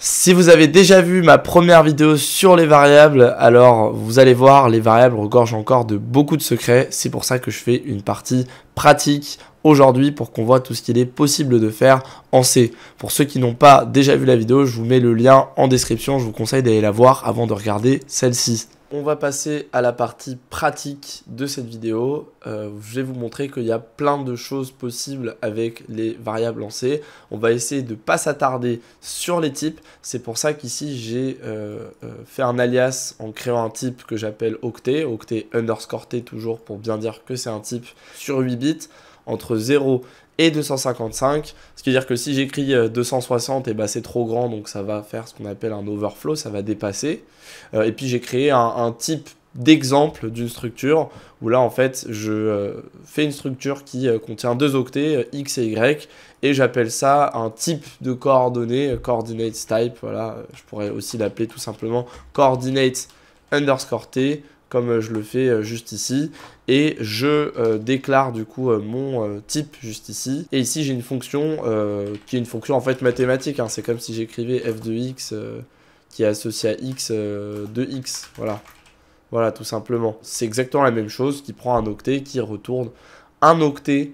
Si vous avez déjà vu ma première vidéo sur les variables, alors vous allez voir, les variables regorgent encore de beaucoup de secrets. C'est pour ça que je fais une partie pratique aujourd'hui pour qu'on voit tout ce qu'il est possible de faire en C. Pour ceux qui n'ont pas déjà vu la vidéo, je vous mets le lien en description. Je vous conseille d'aller la voir avant de regarder celle-ci. On va passer à la partie pratique de cette vidéo. Je vais vous montrer qu'il y a plein de choses possibles avec les variables en C. On va essayer de ne pas s'attarder sur les types. C'est pour ça qu'ici, j'ai fait un alias en créant un type que j'appelle octet. Octet underscore t toujours pour bien dire que c'est un type sur 8 bits entre 0 et 255, ce qui veut dire que si j'écris 260, et c'est trop grand, donc ça va faire ce qu'on appelle un overflow, ça va dépasser. Et puis j'ai créé un type d'exemple d'une structure, où là en fait je fais une structure qui contient deux octets, x et y, et j'appelle ça un type de coordonnées, coordinates type, voilà, je pourrais aussi l'appeler tout simplement coordinates underscore t, comme je le fais juste ici, et je déclare du coup mon type juste ici. Et ici j'ai une fonction qui est une fonction en fait mathématique, hein. C'est comme si j'écrivais f de x qui est associé à x de x, voilà tout simplement. C'est exactement la même chose, qui prend un octet, qui retourne un octet.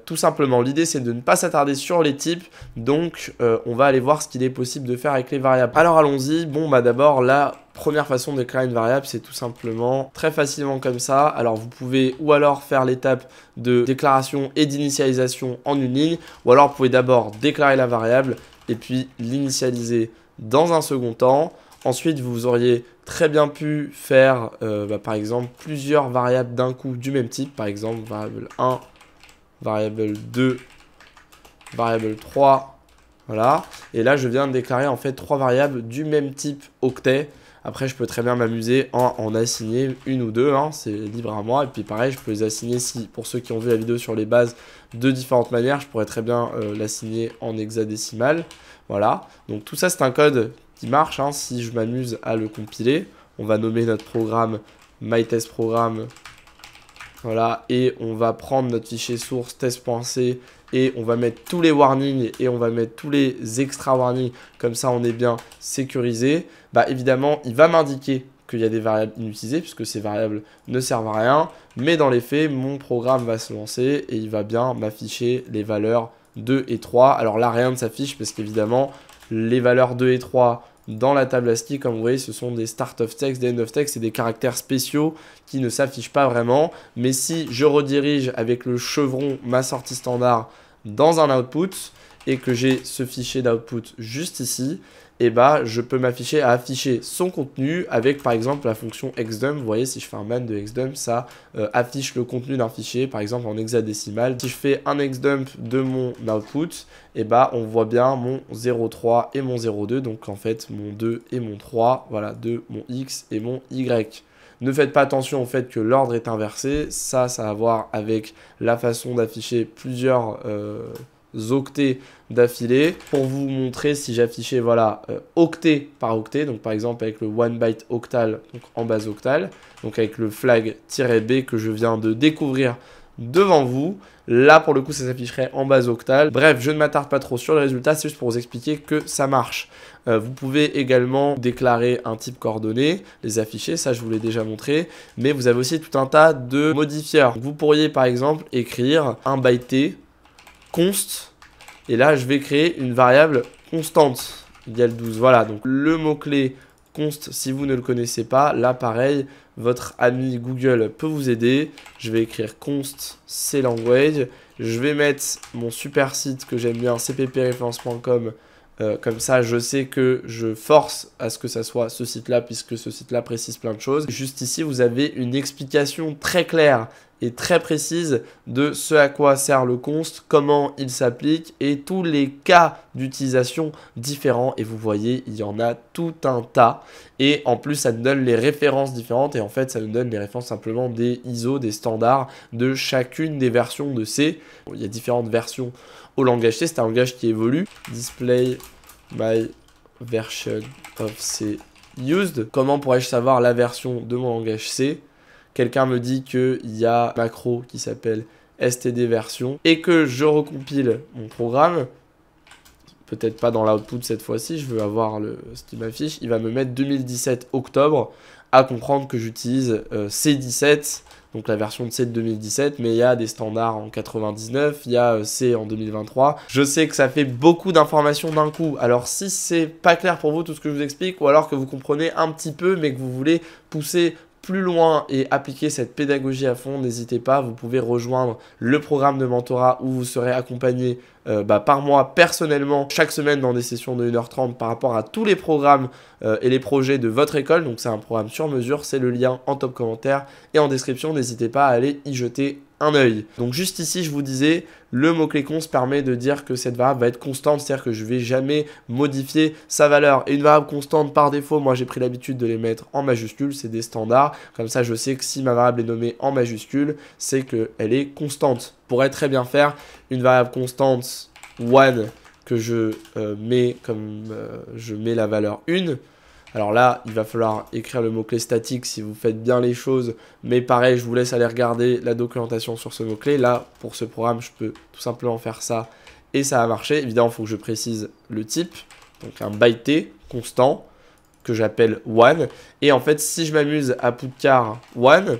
Tout simplement, l'idée c'est de ne pas s'attarder sur les types, donc on va aller voir ce qu'il est possible de faire avec les variables. Alors allons-y. Bon d'abord la première façon de créer une variable, c'est tout simplement très facilement comme ça. Alors vous pouvez ou alors faire l'étape de déclaration et d'initialisation en une ligne, ou alors vous pouvez d'abord déclarer la variable et puis l'initialiser dans un second temps. Ensuite vous auriez très bien pu faire par exemple plusieurs variables d'un coup du même type, par exemple variable 1, variable 2, variable 3, voilà. Et là, je viens de déclarer en fait trois variables du même type octet. Après, je peux très bien m'amuser en assigner une ou deux, hein, c'est libre à moi. Et puis pareil, je peux les assigner, si pour ceux qui ont vu la vidéo sur les bases, de différentes manières. Je pourrais très bien l'assigner en hexadécimal, voilà. Donc tout ça, c'est un code qui marche, hein, si je m'amuse à le compiler. On va nommer notre programme myTestProgram. Voilà, et on va prendre notre fichier source test.c et on va mettre tous les warnings et on va mettre tous les extra warnings, comme ça on est bien sécurisé. Évidemment, il va m'indiquer qu'il y a des variables inutilisées puisque ces variables ne servent à rien, mais dans les faits, mon programme va se lancer et il va bien m'afficher les valeurs 2 et 3. Alors là, rien ne s'affiche parce qu'évidemment, les valeurs 2 et 3 dans la table ASCII, comme vous voyez, ce sont des start of text, des end of text, c'est des caractères spéciaux qui ne s'affichent pas vraiment. Mais si je redirige avec le chevron ma sortie standard dans un output et que j'ai ce fichier d'output juste ici, je peux m'afficher à afficher son contenu avec par exemple la fonction xdump. Vous voyez, si je fais un man de xdump, ça affiche le contenu d'un fichier, par exemple en hexadécimal. Si je fais un xdump de mon output, on voit bien mon 0,3 et mon 0,2, donc en fait mon 2 et mon 3, voilà, de mon x et mon y. Ne faites pas attention au fait que l'ordre est inversé, ça va voir avec la façon d'afficher plusieurs octets d'affilée. Pour vous montrer, si j'affichais octet par octet, donc par exemple avec le 1 byte octal, donc en base octale, donc avec le flag-b que je viens de découvrir devant vous, là pour le coup ça s'afficherait en base octale. Bref, je ne m'attarde pas trop sur le résultat, c'est juste pour vous expliquer que ça marche. Vous pouvez également déclarer un type coordonnées, les afficher, ça je vous l'ai déjà montré, mais vous avez aussi tout un tas de modifieurs. Donc, vous pourriez par exemple écrire un byte t const, et là je vais créer une variable constante égale 12. Voilà, donc le mot-clé const, si vous ne le connaissez pas, là pareil, votre ami Google peut vous aider. Je vais écrire const clanguage, je vais mettre mon super site que j'aime bien, cppreference.com. Comme ça, je sais que je force à ce que ça soit ce site-là, puisque ce site-là précise plein de choses. Juste ici, vous avez une explication très claire et très précise de ce à quoi sert le const, comment il s'applique et tous les cas d'utilisation différents. Et vous voyez, il y en a tout un tas. Et en plus, ça nous donne les références différentes. Et en fait, ça nous donne les références simplement des ISO, des standards de chacune des versions de C. Bon, il y a différentes versions au langage C. C'est un langage qui évolue. Display my version of C used. Comment pourrais-je savoir la version de mon langage C ? Quelqu'un me dit qu'il y a un macro qui s'appelle std version et que je recompile mon programme. peut-être pas dans l'output cette fois-ci, je veux avoir ce qui m'affiche, il va me mettre 2017 octobre, à comprendre que j'utilise C17, donc la version de C de 2017, mais il y a des standards en 99, il y a C en 2023. Je sais que ça fait beaucoup d'informations d'un coup, alors si c'est pas clair pour vous tout ce que je vous explique, ou alors que vous comprenez un petit peu, mais que vous voulez pousser plus loin et appliquer cette pédagogie à fond, n'hésitez pas, vous pouvez rejoindre le programme de mentorat où vous serez accompagné par moi personnellement chaque semaine dans des sessions de 1h30 par rapport à tous les programmes et les projets de votre école. Donc c'est un programme sur mesure, c'est le lien en top commentaire et en description, n'hésitez pas à aller y jeter un œil. Donc juste ici, je vous disais, le mot-clé const permet de dire que cette variable va être constante, c'est-à-dire que je ne vais jamais modifier sa valeur. Et une variable constante, par défaut, moi j'ai pris l'habitude de les mettre en majuscule, c'est des standards. Comme ça, je sais que si ma variable est nommée en majuscule, c'est qu'elle est constante. On pourrait très bien faire une variable constante one que je mets comme je mets la valeur 1. Alors là, il va falloir écrire le mot-clé statique si vous faites bien les choses. Mais pareil, je vous laisse aller regarder la documentation sur ce mot-clé. Là, pour ce programme, je peux tout simplement faire ça et ça va marcher. Évidemment, il faut que je précise le type. Donc un byte constant que j'appelle one. Et en fait, si je m'amuse à putchar one,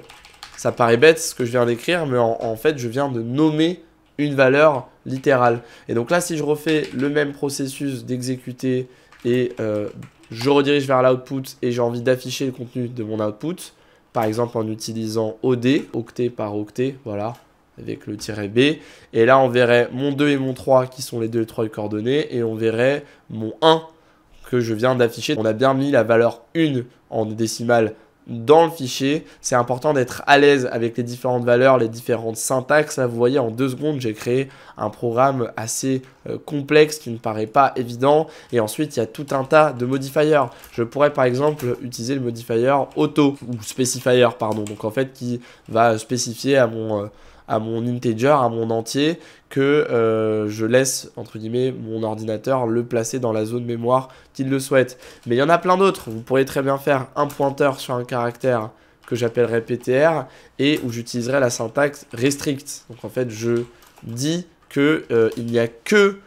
ça paraît bête ce que je viens d'écrire, mais en fait, je viens de nommer une valeur littérale. Et donc là, si je refais le même processus d'exécuter et je redirige vers l'output et j'ai envie d'afficher le contenu de mon output, par exemple en utilisant OD, octet par octet, voilà, avec le tiret B. Et là, on verrait mon 2 et mon 3 qui sont les 2 et 3 coordonnées et on verrait mon 1 que je viens d'afficher. On a bien mis la valeur 1 en décimale dans le fichier. C'est important d'être à l'aise avec les différentes valeurs, les différentes syntaxes. Là, vous voyez, en 2 secondes, j'ai créé un programme assez complexe qui ne paraît pas évident. Et ensuite, il y a tout un tas de modifiers. Je pourrais, par exemple, utiliser le modifier auto, ou specifier, pardon. Donc, en fait, qui va spécifier à mon integer, à mon entier, que je laisse, entre guillemets, mon ordinateur le placer dans la zone mémoire qu'il le souhaite. Mais il y en a plein d'autres. Vous pourriez très bien faire un pointeur sur un caractère que j'appellerai ptr et où j'utiliserai la syntaxe restrict. Donc en fait, je dis qu'il n'y a que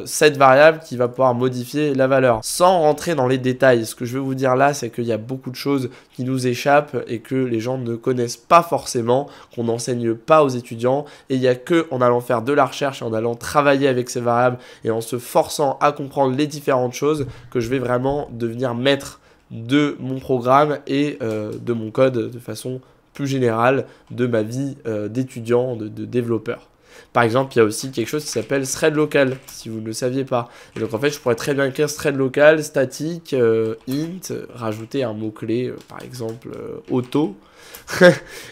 cette variable qui va pouvoir modifier la valeur. Sans rentrer dans les détails, ce que je veux vous dire là, c'est qu'il y a beaucoup de choses qui nous échappent et que les gens ne connaissent pas forcément, qu'on n'enseigne pas aux étudiants. Et il n'y a que en allant faire de la recherche, en allant travailler avec ces variables et en se forçant à comprendre les différentes choses que je vais vraiment devenir maître de mon programme et de mon code de façon plus générale de ma vie d'étudiant, de développeur. Par exemple, il y a aussi quelque chose qui s'appelle thread local, si vous ne le saviez pas. Et donc en fait, je pourrais très bien écrire thread local, statique, int, rajouter un mot-clé, par exemple auto.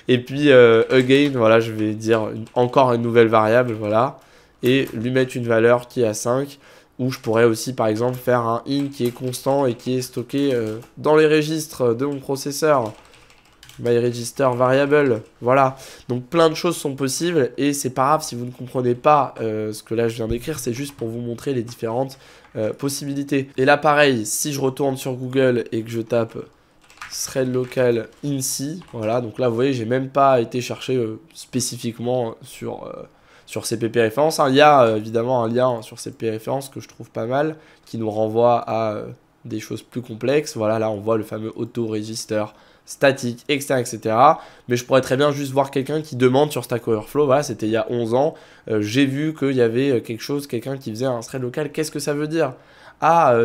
Et puis again, voilà, je vais dire encore une nouvelle variable, voilà. Et lui mettre une valeur qui est à 5. Ou je pourrais aussi, par exemple, faire un int qui est constant et qui est stocké dans les registres de mon processeur. MyRegister variable, voilà. Donc plein de choses sont possibles et c'est pas grave si vous ne comprenez pas ce que là je viens d'écrire, c'est juste pour vous montrer les différentes possibilités. Et là pareil, si je retourne sur Google et que je tape thread local INSI, voilà, donc là vous voyez, j'ai même pas été chercher spécifiquement sur CPP référence. Il y a évidemment un lien sur CPP référence que je trouve pas mal, qui nous renvoie à des choses plus complexes. Voilà, là on voit le fameux auto-register statique, etc., etc. Mais je pourrais très bien juste voir quelqu'un qui demande sur Stack Overflow, voilà, c'était il y a 11 ans, j'ai vu qu'il y avait quelqu'un qui faisait un thread local, qu'est-ce que ça veut dire?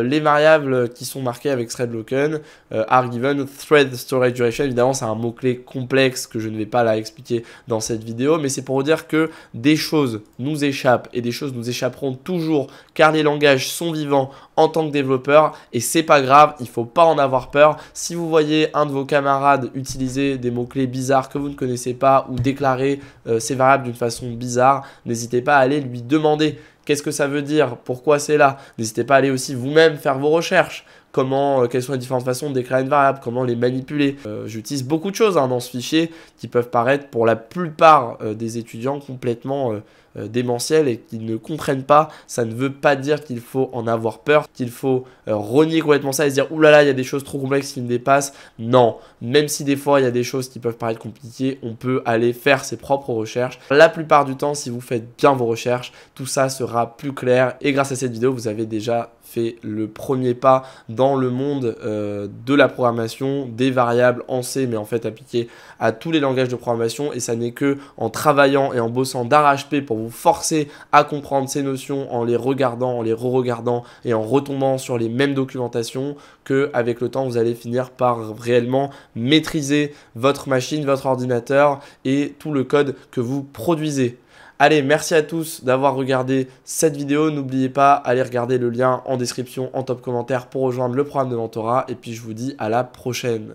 Les variables qui sont marquées avec thread local are given thread storage duration. Évidemment, c'est un mot-clé complexe que je ne vais pas là expliquer dans cette vidéo, mais c'est pour vous dire que des choses nous échappent et des choses nous échapperont toujours car les langages sont vivants en tant que développeur et c'est pas grave, il faut pas en avoir peur. Si vous voyez un de vos camarades utiliser des mots-clés bizarres que vous ne connaissez pas ou déclarer ces variables d'une façon bizarre, n'hésitez pas à aller lui demander. Qu'est-ce que ça veut dire? Pourquoi c'est là? N'hésitez pas à aller aussi vous-même faire vos recherches. quelles sont les différentes façons de déclarer une variable, comment les manipuler. J'utilise beaucoup de choses dans ce fichier qui peuvent paraître pour la plupart des étudiants complètement démentiels et qui ne comprennent pas. Ça ne veut pas dire qu'il faut en avoir peur, qu'il faut renier complètement ça et se dire oulala, il y a des choses trop complexes qui me dépassent. Non, même si des fois il y a des choses qui peuvent paraître compliquées, on peut aller faire ses propres recherches. La plupart du temps, si vous faites bien vos recherches, tout ça sera plus clair et grâce à cette vidéo, vous avez déjà fait le premier pas dans le monde de la programmation, des variables en C, mais en fait appliquées à tous les langages de programmation. Et ça n'est que en travaillant et en bossant d'arrache-pied pour vous forcer à comprendre ces notions, en les regardant, en les re-regardant et en retombant sur les mêmes documentations, qu'avec le temps, vous allez finir par réellement maîtriser votre machine, votre ordinateur et tout le code que vous produisez. Allez, merci à tous d'avoir regardé cette vidéo. N'oubliez pas, allez regarder le lien en description, en top commentaire pour rejoindre le programme de mentorat. Et puis, je vous dis à la prochaine.